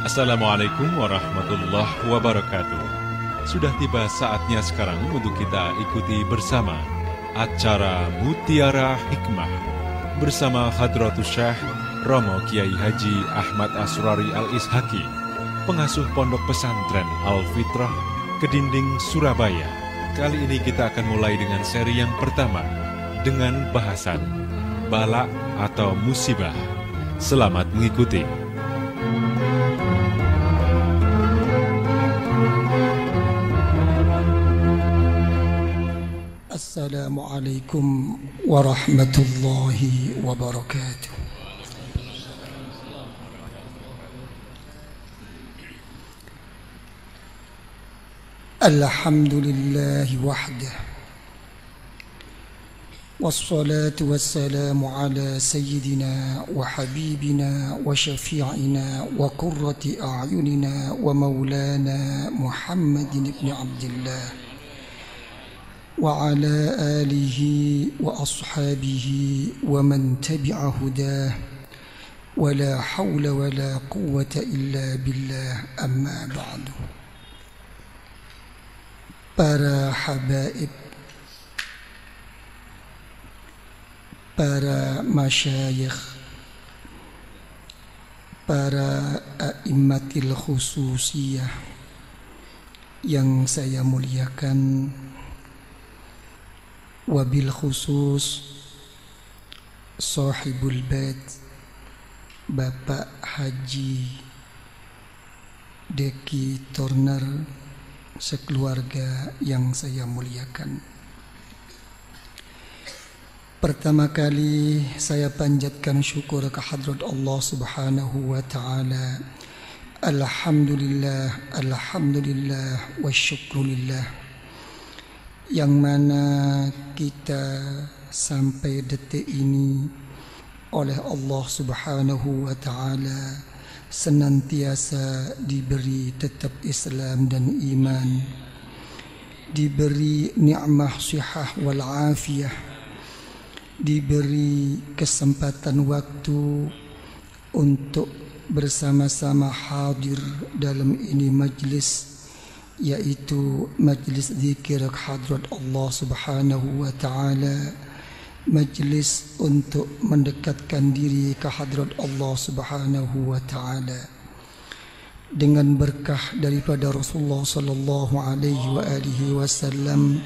Assalamualaikum warahmatullahi wabarakatuh. Sudah tiba saatnya sekarang untuk kita ikuti bersama acara Mutiara Hikmah bersama Hadratus Syekh Romo Kiai Haji Ahmad Asrari Al-Ishaki, pengasuh Pondok Pesantren Al-Fitrah, Kedinding, Surabaya. Kali ini kita akan mulai dengan seri yang pertama dengan bahasan Bala atau Musibah. Selamat mengikuti. Assalamualaikum warahmatullahi wabarakatuh. Alhamdulillahi wahdah, wassalatu wassalamu ala sayyidina wa habibina wa syafi'ina wa qurrati a'yunina wa maulana Muhammadin ibn Abdillah wa ala alihi wa ashabihi wa man tabi'a hudah wa la hawla wa la quwwata illa billah, amma ba'du. Para habaib, para masyayikh, para a'immatil khususiyah yang saya muliakan, wabil khusus sahibul bait Bapak Haji Deki Turner sekeluarga yang saya muliakan. Pertama kali saya panjatkan syukur ke hadrat Allah Subhanahu wa taala. Alhamdulillah, alhamdulillah wa syukrulillah, yang mana kita sampai detik ini oleh Allah Subhanahu wa ta'ala senantiasa diberi tetap Islam dan iman, diberi ni'mah sihah wal afiyah, diberi kesempatan waktu untuk bersama-sama hadir dalam ini majlis, yaitu majlis zikir hadrat Allah Subhanahu wa ta'ala, majlis untuk mendekatkan diri ke hadrat Allah Subhanahu wa ta'ala dengan berkah daripada Rasulullah sallallahu alaihi wa alihi wasallam,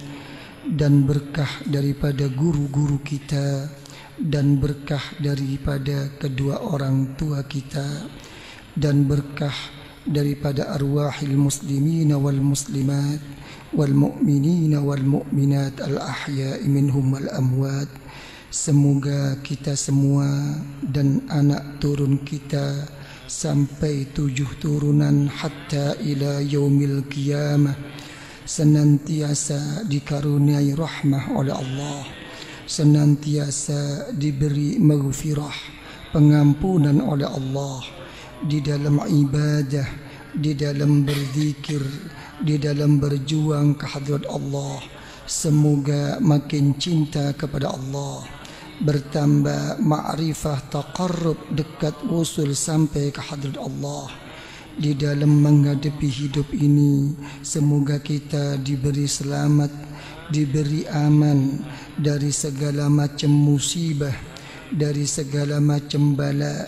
dan berkah daripada guru-guru kita, dan berkah daripada kedua orang tua kita, dan berkah daripada arwahil muslimina wal muslimat wal mu'minina wal mu'minat al ahya'i minhum wal amwat. Semoga kita semua dan anak turun kita sampai 7 turunan hatta ila yaumil qiyamah senantiasa dikaruniai rahmah oleh Allah, senantiasa diberi maghfirah, pengampunan oleh Allah di dalam ibadah, di dalam berzikir, di dalam berjuang ke hadrat Allah. Semoga makin cinta kepada Allah, bertambah ma'rifah, taqarrub, dekat usul sampai ke hadrat Allah. Di dalam menghadapi hidup ini, semoga kita diberi selamat, diberi aman dari segala macam musibah, dari segala macam bala,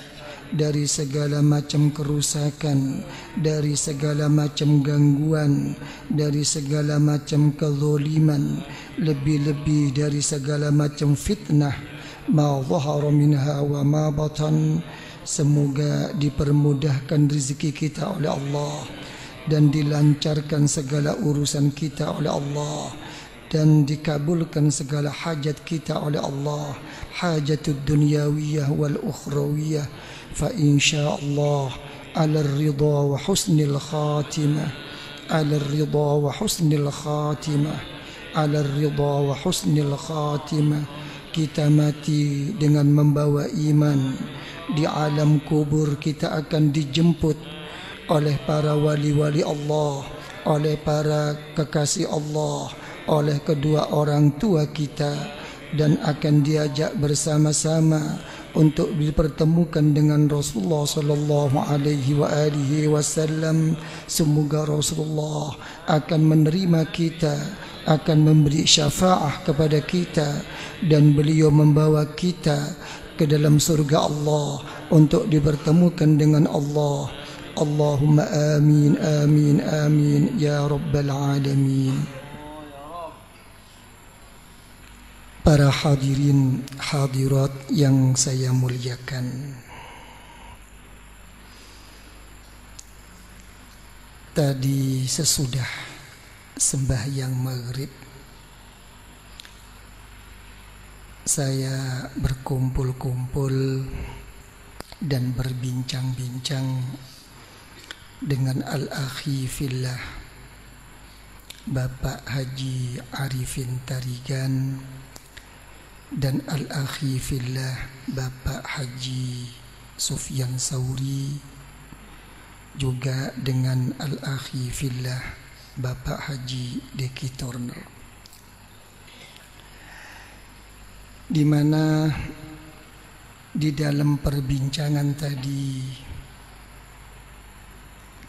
dari segala macam kerusakan, dari segala macam gangguan, dari segala macam kezaliman, lebih-lebih dari segala macam fitnah, ma zahara minha wa ma batan. Semoga dipermudahkan rezeki kita oleh Allah, dan dilancarkan segala urusan kita oleh Allah, dan dikabulkan segala hajat kita oleh Allah, hajatud dunyawiyah wal ukhrawiyah. Fa insyaallah ala ridha wa husnil khatimah, ala ridha wa husnil khatimah, ala ridha wa husnil khatimah. Kita mati dengan membawa iman. Di alam kubur kita akan dijemput oleh para wali-wali Allah, oleh para kekasih Allah, oleh kedua orang tua kita dan akan diajak bersama-sama untuk dipertemukan dengan Rasulullah sallallahu alaihi wasallam. Semoga Rasulullah akan menerima kita, akan memberi syafaah kepada kita, dan beliau membawa kita ke dalam surga Allah untuk dipertemukan dengan Allah. Allahumma amin amin amin ya rabbal alamin. Para hadirin hadirat yang saya muliakan, tadi sesudah sembahyang maghrib saya berkumpul-kumpul dan berbincang-bincang dengan Al-Akhi Fillah Bapak Haji Arifin Tarigan dan Al-Akhi Fillah Bapak Haji Sufyan Sauri, juga dengan Al-Akhi Fillah Bapak Haji Deki Turner, di mana di dalam perbincangan tadi,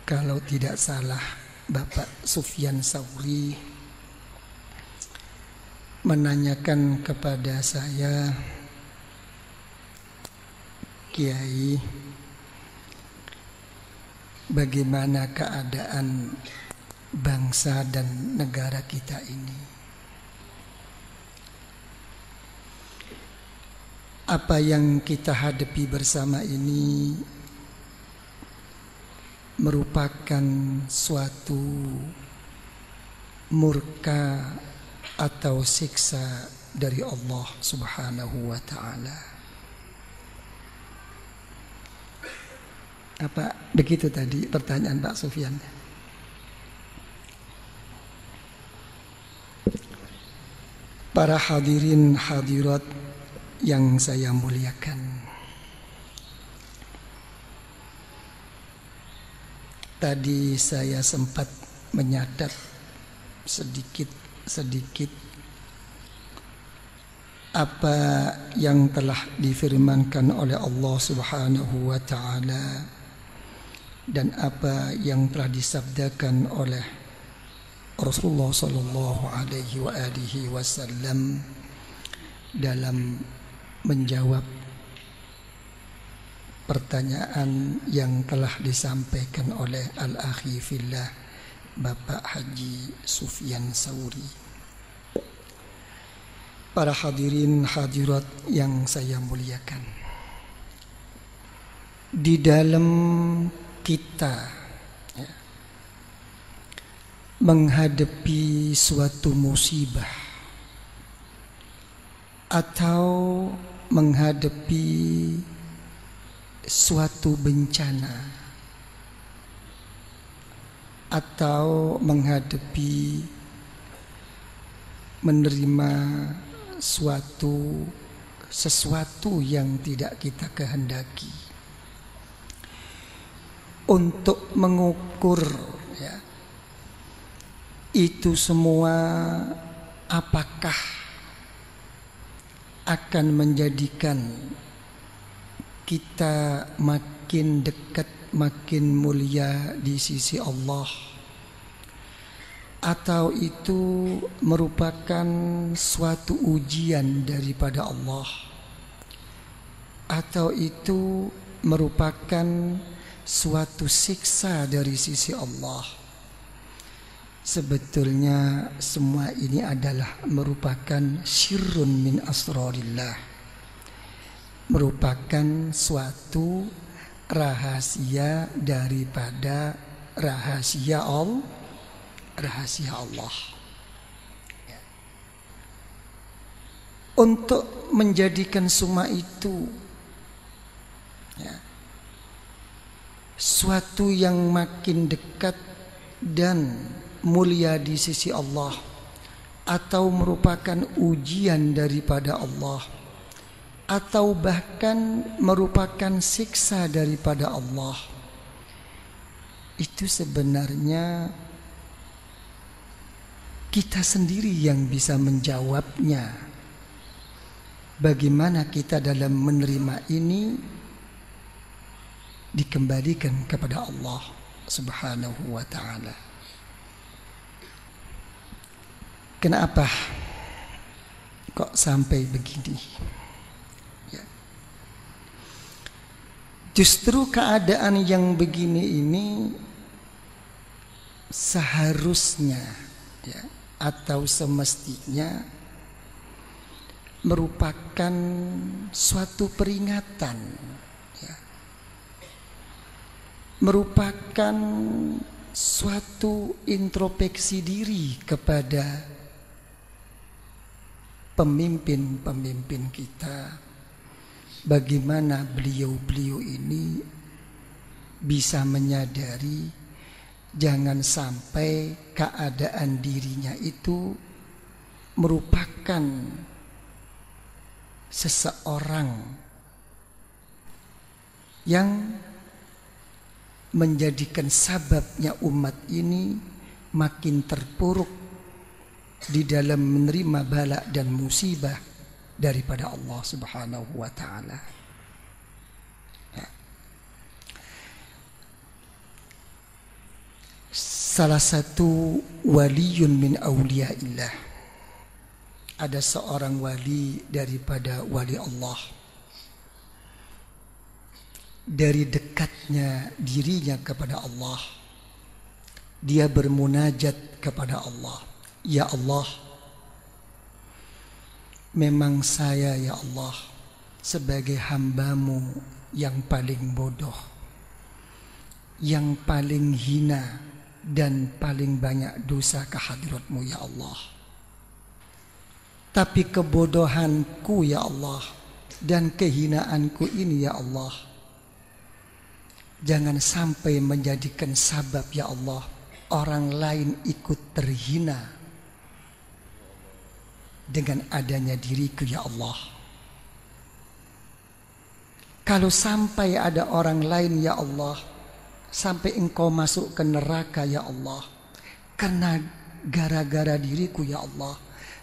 kalau tidak salah, Bapak Sufyan Sauri menanyakan kepada saya, Kiai, bagaimana keadaan bangsa dan negara kita ini? Apa yang kita hadapi bersama ini merupakan suatu murka atau siksa dari Allah Subhanahu wa ta'ala. Apa begitu tadi pertanyaan Pak Sufyan? Para hadirin hadirat yang saya muliakan, tadi saya sempat menyadat sedikit apa yang telah difirmankan oleh Allah Subhanahu wa ta'ala dan apa yang telah disabdakan oleh Rasulullah sallallahu alaihi wasallam dalam menjawab pertanyaan yang telah disampaikan oleh Al-Akhi Fillah Bapak Haji Sufyan Sauri. Para hadirin hadirat yang saya muliakan, di dalam kita menghadapi suatu musibah atau menghadapi suatu bencana atau menghadapi menerima sesuatu yang tidak kita kehendaki, untuk mengukur itu semua apakah akan menjadikan kita makin dekat, makin mulia di sisi Allah, atau itu merupakan suatu ujian daripada Allah, atau itu merupakan suatu siksa dari sisi Allah. Sebetulnya semua ini adalah merupakan syirrun min asrarillah, merupakan suatu rahasia daripada rahasia Allah. Untuk menjadikan semua itu suatu yang makin dekat dan mulia di sisi Allah, atau merupakan ujian daripada Allah, atau bahkan merupakan siksa daripada Allah, itu sebenarnya kita sendiri yang bisa menjawabnya. Bagaimana kita dalam menerima ini dikembalikan kepada Allah Subhanahu wa ta'ala. Kenapa kok sampai begini? Ya. Justru keadaan yang begini ini seharusnya, ya, atau semestinya merupakan suatu peringatan, ya, merupakan suatu introspeksi diri kepada pemimpin-pemimpin kita, bagaimana beliau-beliau ini bisa menyadari jangan sampai keadaan dirinya itu merupakan seseorang yang menjadikan sababnya umat ini makin terpuruk di dalam menerima bala dan musibah daripada Allah Subhanahu wa ta'ala. Ya. Salah satu waliyun min awliyaillah, ada seorang wali daripada wali Allah. Dari dekatnya dirinya kepada Allah, dia bermunajat kepada Allah. Ya Allah, memang saya ya Allah sebagai hamba-Mu yang paling bodoh, yang paling hina dan paling banyak dosa ke hadirat-Mu ya Allah. Tapi kebodohanku ya Allah dan kehinaanku ini ya Allah, jangan sampai menjadikan sabab ya Allah orang lain ikut terhina dengan adanya diriku ya Allah. Kalau sampai ada orang lain ya Allah, sampai engkau masuk ke neraka ya Allah, karena gara-gara diriku ya Allah,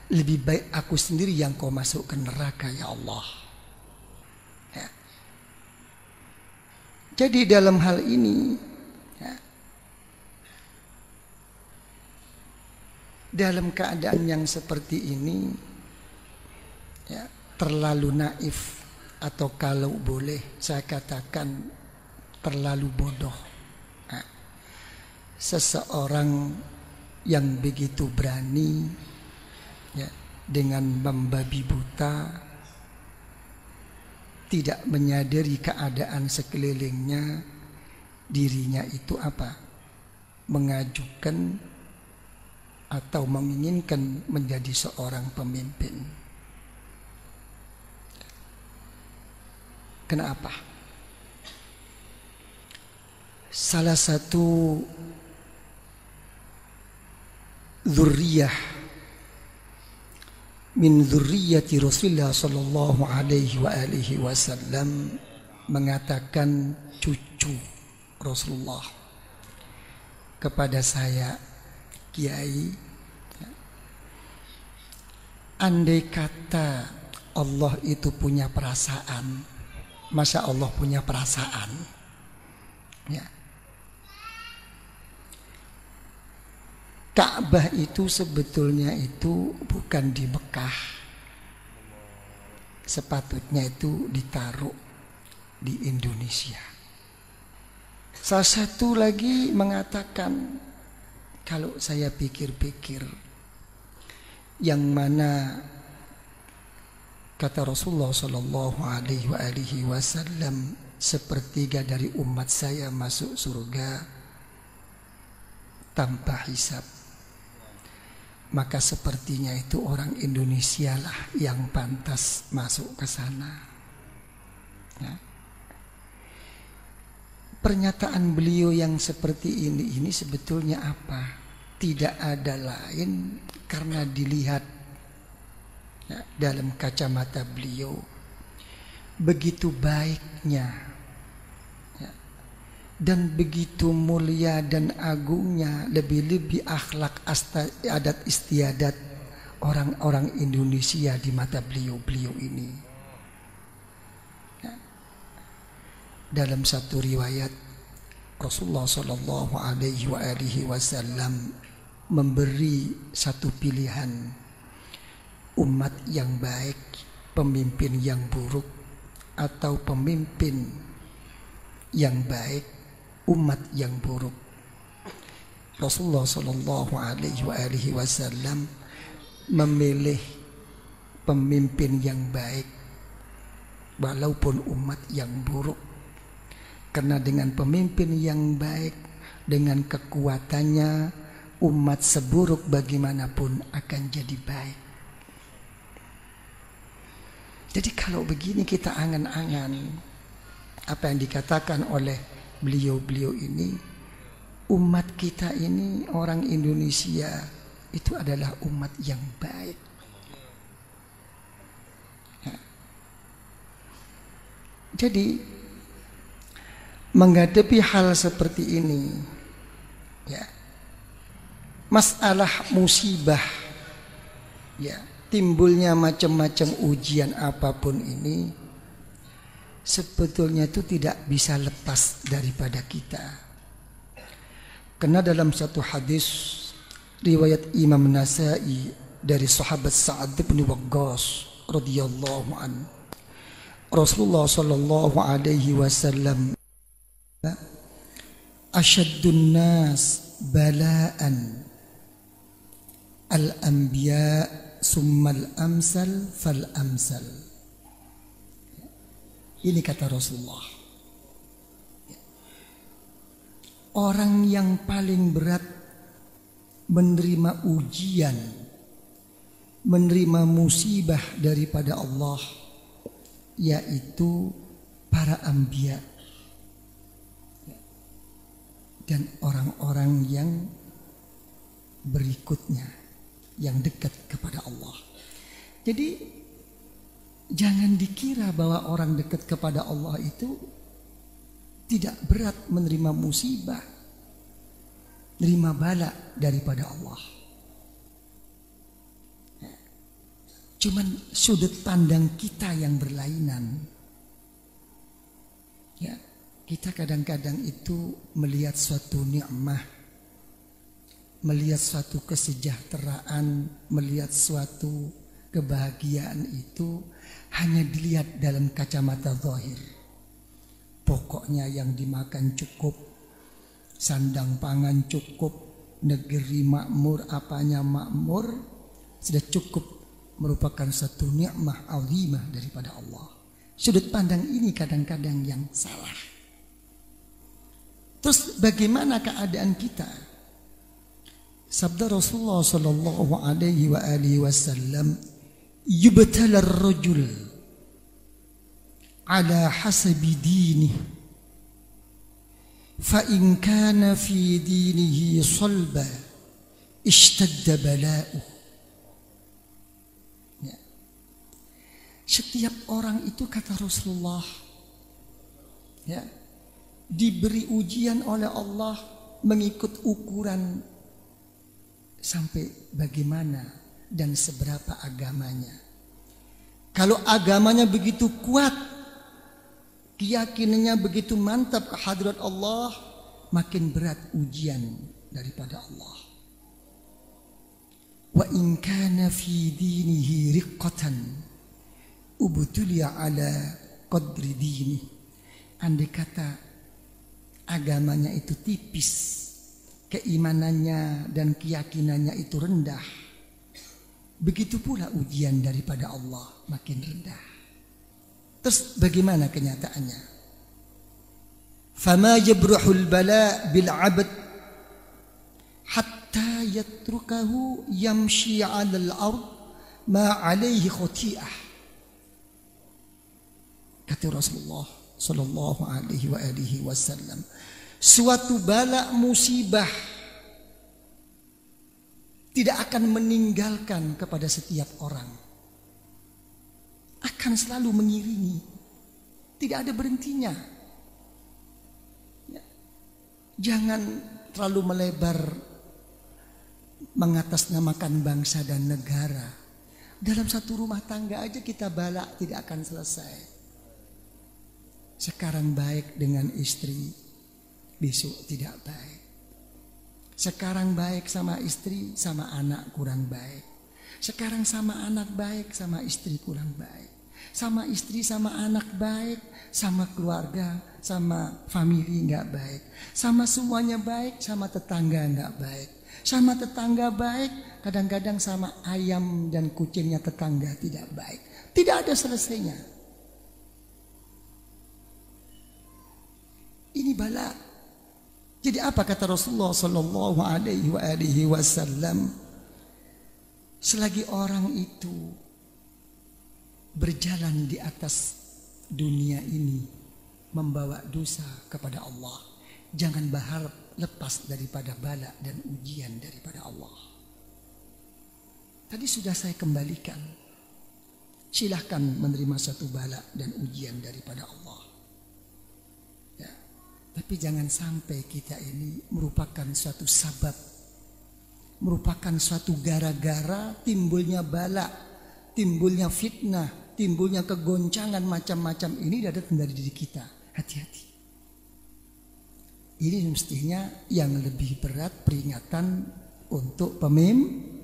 lebih baik aku sendiri yang kau masuk ke neraka ya Allah. Ya. Jadi dalam hal ini, ya, dalam keadaan yang seperti ini, ya, terlalu naif, atau kalau boleh saya katakan terlalu bodoh. Nah, seseorang yang begitu berani, ya, dengan membabi buta, tidak menyadari keadaan sekelilingnya, dirinya itu apa? Mengajukan atau menginginkan menjadi seorang pemimpin. Kenapa? Salah satu dzurriyyah min dzurriyyati Rasulullah sallallahu alaihi wa alihi wasallam mengatakan, cucu Rasulullah kepada saya, Kiai, andai kata Allah itu punya perasaan, masa Allah punya perasaan? Ya. Ka'bah itu sebetulnya itu bukan di Mekah, sepatutnya itu ditaruh di Indonesia. Salah satu lagi mengatakan, kalau saya pikir-pikir, yang mana kata Rasulullah sallallahu alaihi wasallam, sepertiga dari umat saya masuk surga tanpa hisab, maka sepertinya itu orang Indonesia lah yang pantas masuk ke sana. Ya. Pernyataan beliau yang seperti ini sebetulnya apa? Tidak ada lain karena dilihat, ya, dalam kacamata beliau begitu baiknya, ya, dan begitu mulia dan agungnya, lebih-lebih akhlak adat istiadat orang-orang Indonesia di mata beliau ini. Dalam satu riwayat, Rasulullah Shallallahu Alaihi Wasallam memberi satu pilihan, umat yang baik, pemimpin yang buruk, atau pemimpin yang baik, umat yang buruk. Rasulullah Shallallahu Alaihi Wasallam memilih pemimpin yang baik walaupun umat yang buruk, karena dengan pemimpin yang baik, dengan kekuatannya, umat seburuk bagaimanapun akan jadi baik. Jadi kalau begini kita angan-angan apa yang dikatakan oleh beliau ini, umat kita ini, orang Indonesia itu adalah umat yang baik. Jadi menghadapi hal seperti ini, ya, masalah musibah, ya, timbulnya macam-macam ujian apapun ini, sebetulnya itu tidak bisa lepas daripada kita. Karena dalam satu hadis riwayat Imam Nasa'i dari sahabat Sa'ad bin Waqqas radhiyallahu anhu, Rasulullah sallallahu alaihi wasallam, asyaddun nas bala'an al-anbiya summal amsal fal amsal. Ini kata Rasulullah, orang yang paling berat menerima ujian, menerima musibah daripada Allah, yaitu para anbiya dan orang-orang yang berikutnya, yang dekat kepada Allah. Jadi jangan dikira bahwa orang dekat kepada Allah itu tidak berat menerima musibah, menerima bala daripada Allah. Cuman sudut pandang kita yang berlainan. Ya, kita kadang-kadang itu melihat suatu nikmah, melihat suatu kesejahteraan, melihat suatu kebahagiaan itu hanya dilihat dalam kacamata zahir. Pokoknya yang dimakan cukup, sandang pangan cukup, negeri makmur, apanya makmur, sudah cukup, merupakan satu nikmah azimah daripada Allah. Sudut pandang ini kadang-kadang yang salah. Terus bagaimana keadaan kita? Sabda Rasulullah sallallahu alaihi wasallam, yubtala ar-rajul ala hasabi dinih, fa in kana fi dinihi salba ishtadda bala'uh. Ya. Setiap orang itu, kata Rasulullah, ya, diberi ujian oleh Allah mengikut ukuran sampai bagaimana dan seberapa agamanya. Kalau agamanya begitu kuat, keyakinannya begitu mantap ke hadirat Allah, makin berat ujian daripada Allah. Wa in kana fi dinihi riqqatan ubtuliya ala qadri dini. Andai kata agamanya itu tipis, keimanannya dan keyakinannya itu rendah, begitu pula ujian daripada Allah makin rendah. Terus bagaimana kenyataannya? Fama yabruhul bala bil 'abd hatta yatrukahu yamshi 'alal ard ma 'alaihi khati'ah. Kata Rasulullah sallallahu alaihi wasallam, suatu bala musibah tidak akan meninggalkan kepada setiap orang, akan selalu mengiringi, tidak ada berhentinya. Ya. Jangan terlalu melebar mengatasnamakan bangsa dan negara. Dalam satu rumah tangga aja kita balak tidak akan selesai. Sekarang baik dengan istri, besok tidak baik. Sekarang baik sama istri, sama anak kurang baik. Sekarang sama anak baik, sama istri kurang baik. Sama istri, sama anak baik, sama keluarga, sama family nggak baik. Sama semuanya baik, sama tetangga nggak baik. Sama tetangga baik, kadang-kadang sama ayam dan kucingnya tetangga tidak baik. Tidak ada selesainya. Ini bala. Jadi apa kata Rasulullah Sallallahu Alaihi Wasallam? Selagi orang itu berjalan di atas dunia ini membawa dosa kepada Allah, jangan berharap lepas daripada bala dan ujian daripada Allah. Tadi sudah saya kembalikan. Silahkan menerima satu bala dan ujian daripada Allah. Ya. Tapi jangan sampai kita ini merupakan suatu sabab, merupakan suatu gara-gara timbulnya bala, timbulnya fitnah, timbulnya kegoncangan macam-macam ini datang dari diri kita. Hati-hati. Ini mestinya yang lebih berat peringatan untuk pemimpin.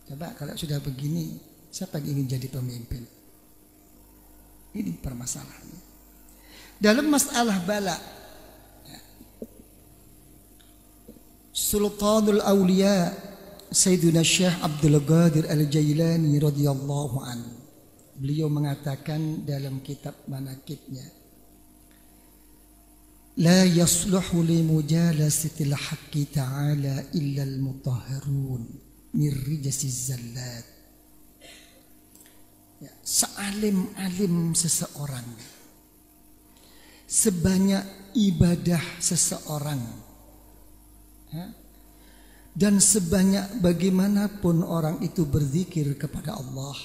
Coba kalau sudah begini, siapa yang ingin jadi pemimpin? Ini permasalahannya. Dalam masalah bala, Sultanul Aulia Sayyidina Syekh Abdul Qadir Al-Jailani radhiyallahu anhu, beliau mengatakan dalam kitab manaqibnya, la yasluhu li mujalasatil haqqi ta'ala illa al-mutahharun min rijasiz zallat. Ya, sealim-alim seseorang, sebanyak ibadah seseorang, ya, dan sebanyak bagaimanapun orang itu berzikir kepada Allah,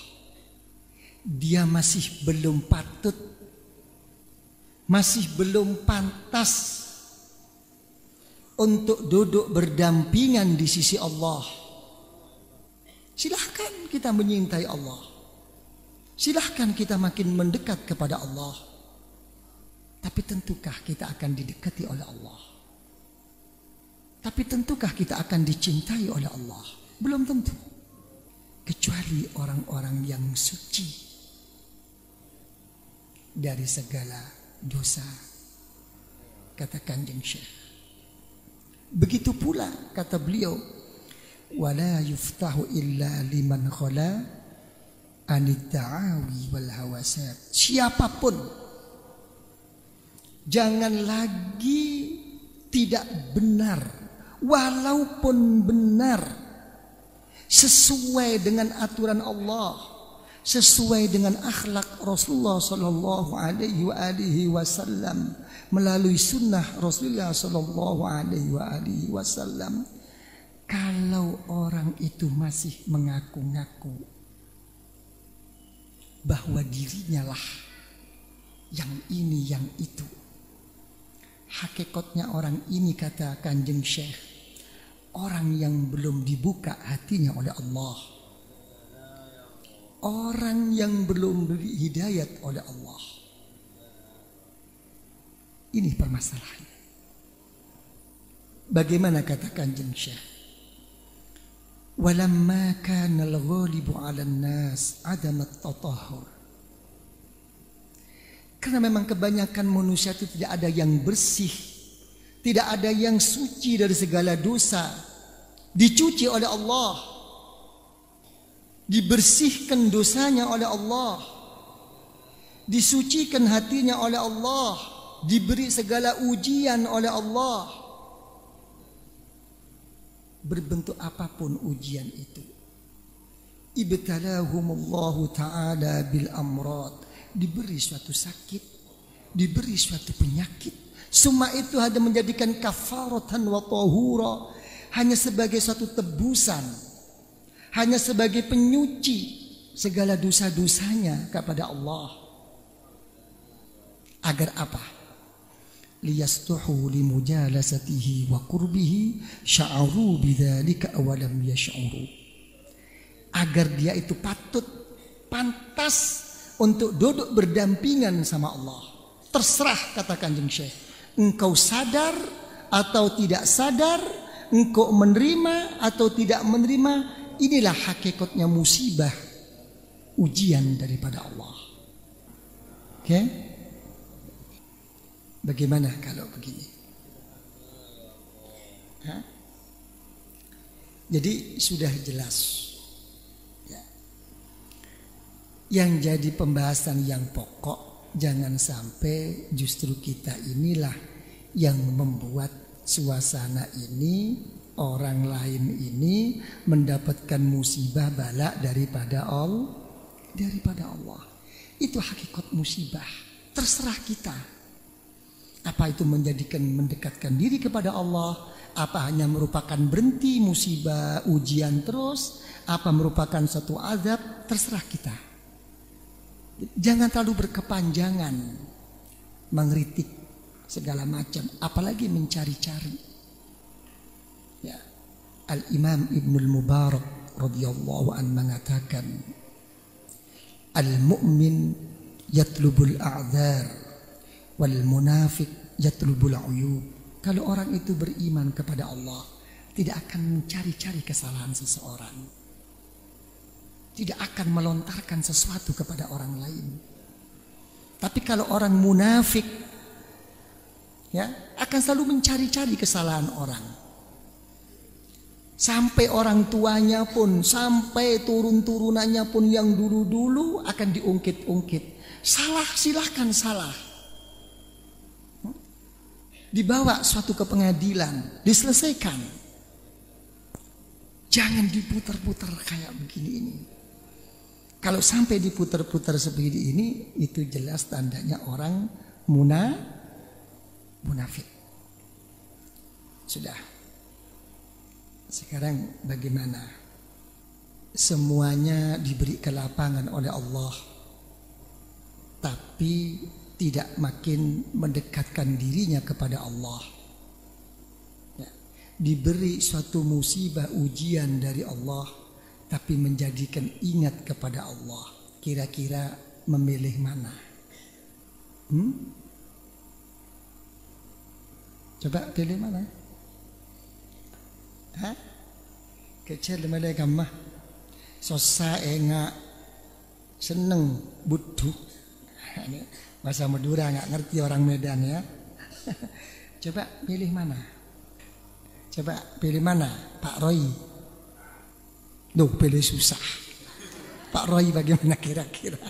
dia masih belum patut, masih belum pantas untuk duduk berdampingan di sisi Allah. Silahkan kita menyintai Allah, silahkan kita makin mendekat kepada Allah, tapi tentukah kita akan didekati oleh Allah? Tapi tentukah kita akan dicintai oleh Allah? Belum tentu. Kecuali orang-orang yang suci dari segala dosa, kata Kanjeng Syekh. Begitu pula kata beliau, wala yuftahu illa liman khala anit ta'awi wal hawasat. Siapapun jangan lagi tidak benar, walaupun benar sesuai dengan aturan Allah, sesuai dengan akhlak Rasulullah Sallallahu Alaihi Wasallam, melalui sunnah Rasulullah Sallallahu Alaihi Wasallam. Kalau orang itu masih mengaku-ngaku bahwa dirinya lah yang ini yang itu, hakikatnya orang ini, kata Kanjeng Syekh, orang yang belum dibuka hatinya oleh Allah, orang yang belum diberi hidayat oleh Allah. Ini permasalahannya. Bagaimana kata Kanjeng Syekh? Walamma kana al-ghalibu 'ala an-nas 'adam at-tatahhur. Karena memang kebanyakan manusia itu tidak ada yang bersih, tidak ada yang suci dari segala dosa, dicuci oleh Allah, dibersihkan dosanya oleh Allah, disucikan hatinya oleh Allah, diberi segala ujian oleh Allah. Berbentuk apapun ujian itu, ibtalahumullahu ta'ala bil amrad, diberi suatu sakit, diberi suatu penyakit, semua itu hanya menjadikan kafaratan wa tahura, hanya sebagai suatu tebusan, hanya sebagai penyuci segala dosa-dosanya kepada Allah. Agar apa? liyastuhu limujalasatihi wa qurbihi sya'aru bidzalika awalam yash'uru. Agar dia itu pantas untuk duduk berdampingan sama Allah. Terserah, kata Kanjeng Syekh, engkau sadar atau tidak sadar, engkau menerima atau tidak menerima, inilah hakikatnya musibah, ujian daripada Allah. Oke? Bagaimana kalau begini? Jadi sudah jelas ya. Yang jadi pembahasan yang pokok, jangan sampai justru kita inilah yang membuat suasana ini, orang lain ini mendapatkan musibah bala daripada Allah. Itu hakikat musibah. Terserah kita. Apa itu mendekatkan diri kepada Allah? Apa hanya merupakan berhenti musibah, ujian terus? Apa merupakan satu azab? Terserah kita. Jangan terlalu berkepanjangan mengkritik segala macam, apalagi mencari-cari. Ya. Al-Imam Ibnul Mubarak radhiyallahu an mengatakan, al-mu'min yatlubul a'dzar wal munafik yatlubul uyub. Kalau orang itu beriman kepada Allah, tidak akan mencari-cari kesalahan seseorang, tidak akan melontarkan sesuatu kepada orang lain. Tapi kalau orang munafik, ya, akan selalu mencari-cari kesalahan orang. Sampai orang tuanya pun, sampai turun-turunannya pun yang dulu-dulu akan diungkit-ungkit. Salah, silahkan salah. Dibawa suatu ke pengadilan, diselesaikan. Jangan diputar-putar kayak begini ini. Kalau sampai diputar-putar seperti ini, itu jelas tandanya orang munafik. Sudah. Sekarang bagaimana? Semuanya diberi kelapangan oleh Allah, tapi tidak makin mendekatkan dirinya kepada Allah. Ya. Diberi suatu musibah ujian dari Allah, tapi menjadikan ingat kepada Allah. Kira-kira memilih mana? Coba pilih mana? Kecil mulai gamah. Sosa enggak seneng buduk. Bahasa Madura nggak ngerti orang Medan ya. Coba pilih mana? Coba pilih mana? Pak Roy. Duh, pilih susah. Pak Roy bagaimana kira-kira?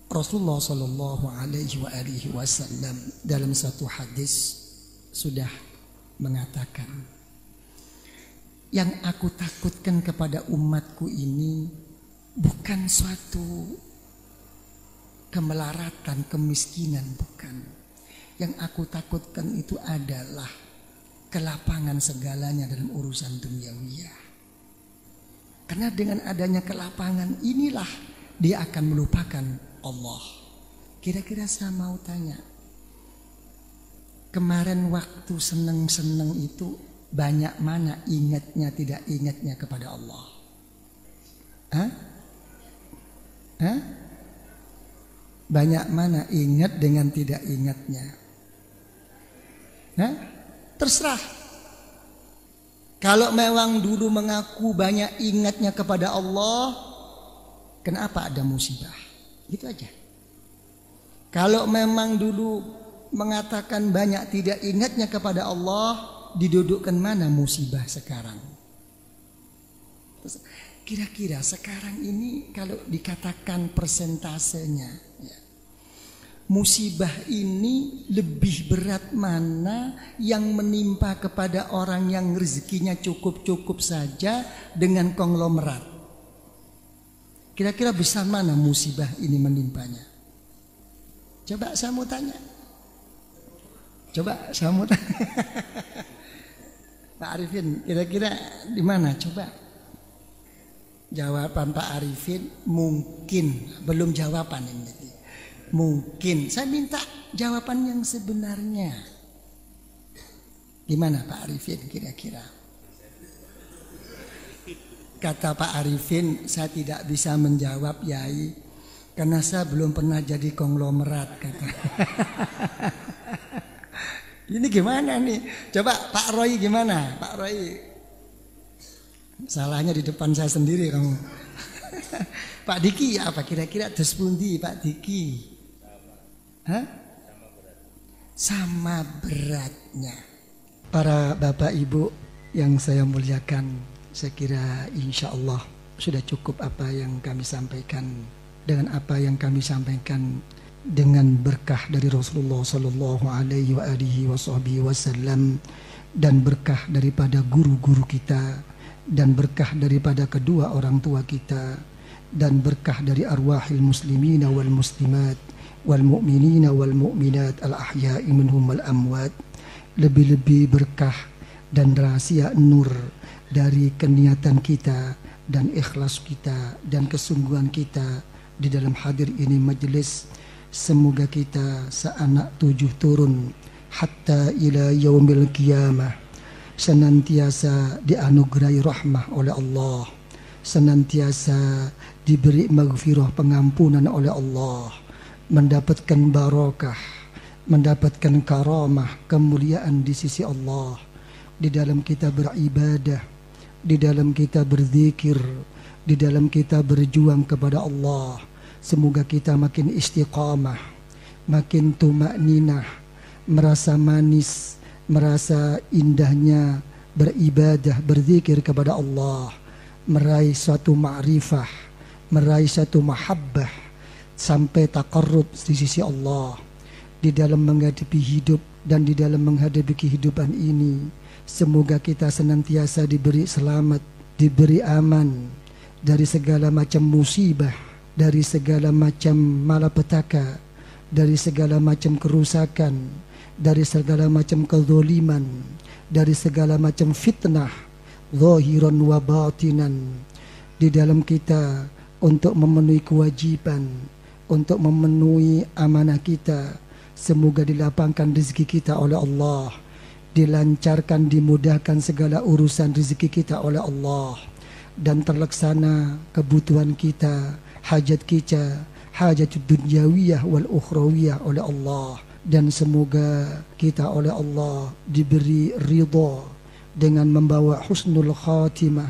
Rasulullah Shallallahu Alaihi Wasallam dalam satu hadis sudah mengatakan, yang aku takutkan kepada umatku ini bukan suatu kemelaratan, kemiskinan, bukan. Yang aku takutkan itu adalah kelapangan segalanya dalam urusan duniawiyah. Karena dengan adanya kelapangan inilah dia akan melupakan Allah. Kira-kira saya mau tanya, kemarin waktu seneng-seneng itu banyak mana ingatnya, tidak ingatnya kepada Allah? Banyak mana ingat dengan tidak ingatnya? Terserah. Kalau memang dulu mengaku banyak ingatnya kepada Allah, kenapa ada musibah? Gitu aja. Kalau memang dulu mengatakan banyak tidak ingatnya kepada Allah, didudukkan mana musibah sekarang? Kira-kira sekarang ini kalau dikatakan persentasenya, ya, musibah ini lebih berat mana yang menimpa kepada orang yang rezekinya cukup-cukup saja dengan konglomerat? Kira-kira besar mana musibah ini menimpanya? Coba saya mau tanya. Pak Arifin, kira-kira di mana? Coba. Jawaban Pak Arifin mungkin belum jawaban ini. Mungkin. Saya minta jawaban yang sebenarnya. Gimana Pak Arifin kira-kira? Kata Pak Arifin, saya tidak bisa menjawab Yai, karena saya belum pernah jadi konglomerat kata. Ini gimana nih? Coba Pak Roy gimana? Pak Roy. Salahnya di depan saya sendiri kamu. Pak Diki apa kira-kira dos pundi Pak Diki? Hah? Sama beratnya. Para bapak ibu yang saya muliakan, saya kira insya Allah sudah cukup apa yang kami sampaikan. Dengan apa yang kami sampaikan, dengan berkah dari Rasulullah Sallallahu Alaihi Wasallam dan berkah daripada guru-guru kita, dan berkah daripada kedua orang tua kita, dan berkah dari arwahil muslimina wal muslimat wal mu'minina wal mu'minat al ahya'i minhum wal amwat. Lebih-lebih berkah dan rahasia nur dari keniatan kita dan ikhlas kita dan kesungguhan kita di dalam hadir ini majelis. Semoga kita seanak 7 turun hatta ila yaumil qiyamah senantiasa dianugerahi rahmah oleh Allah, senantiasa diberi maghfirah pengampunan oleh Allah, mendapatkan barakah, mendapatkan karamah, kemuliaan di sisi Allah, di dalam kita beribadah, di dalam kita berzikir, di dalam kita berjuang kepada Allah. Semoga kita makin istiqamah, makin tumakninah, merasa manis, merasa indahnya beribadah, berzikir kepada Allah, meraih suatu ma'rifah, meraih suatu mahabbah, sampai taqarrub di sisi Allah. Di dalam menghadapi hidup dan di dalam menghadapi kehidupan ini, semoga kita senantiasa diberi selamat, diberi aman dari segala macam musibah, dari segala macam malapetaka, dari segala macam kerusakan, dari segala macam kezaliman, dari segala macam fitnah zahiran wa batinan, di dalam kita untuk memenuhi kewajiban, untuk memenuhi amanah kita. Semoga dilapangkan rezeki kita oleh Allah, dilancarkan, dimudahkan segala urusan rezeki kita oleh Allah, dan terlaksana kebutuhan kita, hajat kita, hajat dunyawiyah wal ukhrawiyah oleh Allah. Dan semoga kita oleh Allah diberi ridha dengan membawa husnul khatimah,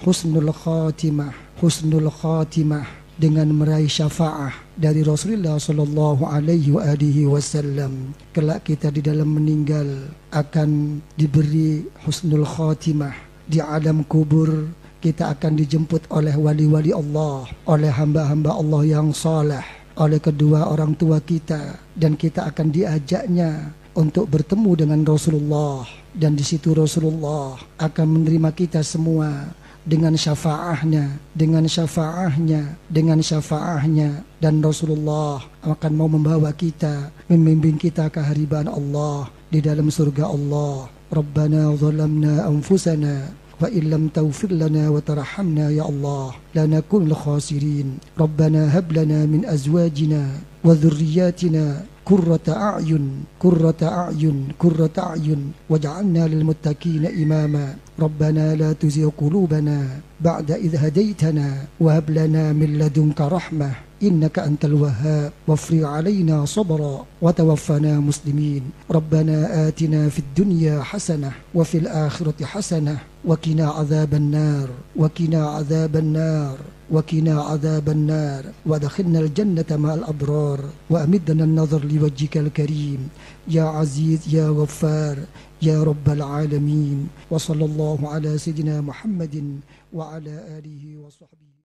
husnul khatimah, husnul khatimah, dengan meraih syafaah dari Rasulullah Sallallahu Alaihi Wasallam. Kelak kita di dalam meninggal akan diberi husnul khatimah. Di alam kubur kita akan dijemput oleh wali-wali Allah, oleh hamba-hamba Allah yang saleh, oleh kedua orang tua kita, dan kita akan diajaknya untuk bertemu dengan Rasulullah, dan di situ Rasulullah akan menerima kita semua dengan syafaahnya, dengan syafaahnya, dengan syafaahnya, dan Rasulullah akan mau membawa kita, membimbing kita ke hariban Allah di dalam surga Allah. Rabbana zalamna anfusana wa illam taghfir lana wa tarhamna ya Allah lanakunul khasirin. Rabbana hab lana min azwajina wa dhurriyyatina قرة أعين قرة أعين قرة أعين واجعلنا للمتقين إماما ربنا لا تزغ قلوبنا بعد إذ هديتنا وهب لنا من لدنك رحمة إنك أنت الوهاب وافرغ علينا صبرا وتوفنا مسلمين ربنا آتنا في الدنيا حسنة وفي الآخرة حسنة وقنا عذاب النار وقنا عذاب النار وقنا عذاب النار وادخلنا الجنة مع الأبرار وأمدنا النظر لوجهك الكريم يا عزيز يا غفار يا رب العالمين وصلى الله على سيدنا محمد وعلى آله وصحبه.